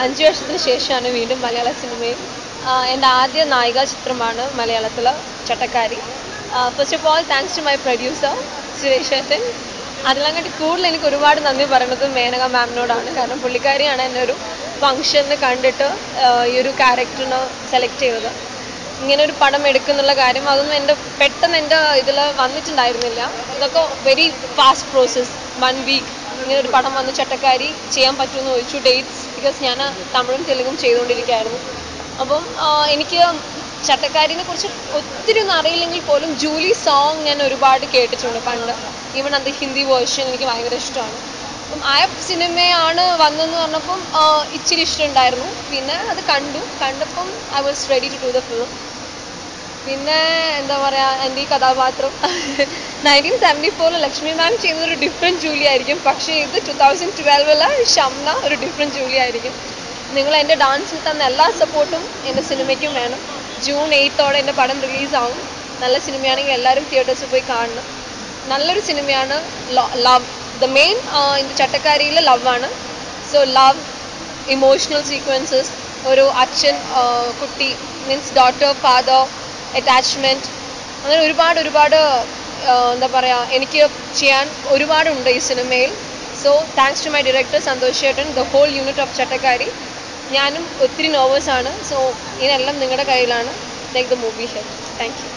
5 വർഷത്തിന് ശേഷമാണ് വീണ്ടും മലയാള സിനിമയിൽ എൻ്റെ ആദ്യ നായിക ചിത്രമാണ് മലയാളത്തിലെ ചട്ടക്കാരി. First of all thanks to my producer Suresh ഏട്ടൻ. അതിലങ്ങോട്ട് കൂടുതൽ എനിക്ക് ഒരുപാട് നന്ദി പറയുന്നത് മേനക മാമിനോടാണ്. കാരണം പുള്ളിക്കാരിയാണ് എന്നെ ഒരു ഫംഗ്ഷന് കണ്ടിട്ട് ഈ ഒരു ക്യാരക്ടറിന് സെലക്ട് ചെയ്തത്. ഇങ്ങനൊരു പടം എടുക്കുന്നുള്ള കാര്യം അതൊന്നും പെട്ടെന്ന് എൻ്റെ ഇതിൽ വന്നിട്ടുണ്ടായിരുന്നില്ല. ഇതൊക്കെ വെരി ഫാസ്റ്റ് പ്രോസസ്സ്. 1 വീക്ക് ഇങ്ങനൊരു പടം വന്ന് ചട്ടക്കാരി ചെയ്യാൻ പറ്റുമെന്ന് ചോദിച്ചു. ഡേറ്റ്സ് ബിക്കോസ് ഞാൻ തമിഴും തെലുങ്കും ചെയ്തുകൊണ്ടിരിക്കുകയായിരുന്നു. അപ്പം എനിക്ക് ചട്ടക്കാരിനെ കുറിച്ച് ഒത്തിരി ഒന്നും അറിയില്ലെങ്കിൽ പോലും ജൂലി സോങ് ഞാൻ ഒരുപാട് കേട്ടിട്ടുണ്ട് പണ്ട്. ഈവൻ അത് ഹിന്ദി വേർഷൻ എനിക്ക് ഭയങ്കര ഇഷ്ടമാണ്. അപ്പം ആ സിനിമയാണ് വന്നതെന്ന് പറഞ്ഞപ്പം ഇച്ചിരി ഇഷ്ടമുണ്ടായിരുന്നു. പിന്നെ അത് കണ്ടപ്പം I was ready to do the film. പിന്നെ എന്താ പറയുക, എൻ്റെ ഈ കഥാപാത്രം 1974 ലക്ഷ്മി മാം ചെയ്യുന്നതൊരു ഡിഫറെൻറ്റ് ജൂലി ആയിരിക്കും. പക്ഷേ ഇത് 2012 ഷംന ഒരു ഡിഫറെൻറ്റ് ജൂലി ആയിരിക്കും. നിങ്ങൾ എൻ്റെ ഡാൻസിൽ തന്ന എല്ലാ സപ്പോർട്ടും എൻ്റെ സിനിമയ്ക്കും വേണം. ജൂൺ 8 എൻ്റെ പടം റിലീസാവും. നല്ല സിനിമയാണെങ്കിൽ എല്ലാവരും തിയേറ്റേഴ്സിൽ പോയി കാണണം. നല്ലൊരു സിനിമയാണ്. ലവ് ദ മെയിൻ ഇത് ചട്ടക്കാരിയിൽ ലവാണ്. സോ ലവ്, ഇമോഷണൽ സീക്വൻസസ്, ഒരു അച്ഛൻ കുട്ടി മീൻസ് ഡോട്ടർ ഫാദർ അറ്റാച്ച്മെൻറ്റ്, അങ്ങനെ ഒരുപാട് എന്താ പറയുക, എനിക്ക് ചെയ്യാൻ ഒരുപാടുണ്ട് ഈ സിനിമയിൽ. So thanks to my director Santhosh ചേട്ടൻ, the whole unit of Chattakkari. ഞാനും ഒത്തിരി നെർവസ് ആണ്. സോ ഇതിനെല്ലാം നിങ്ങളുടെ കയ്യിലാണ്. Take the movie head. Thank U.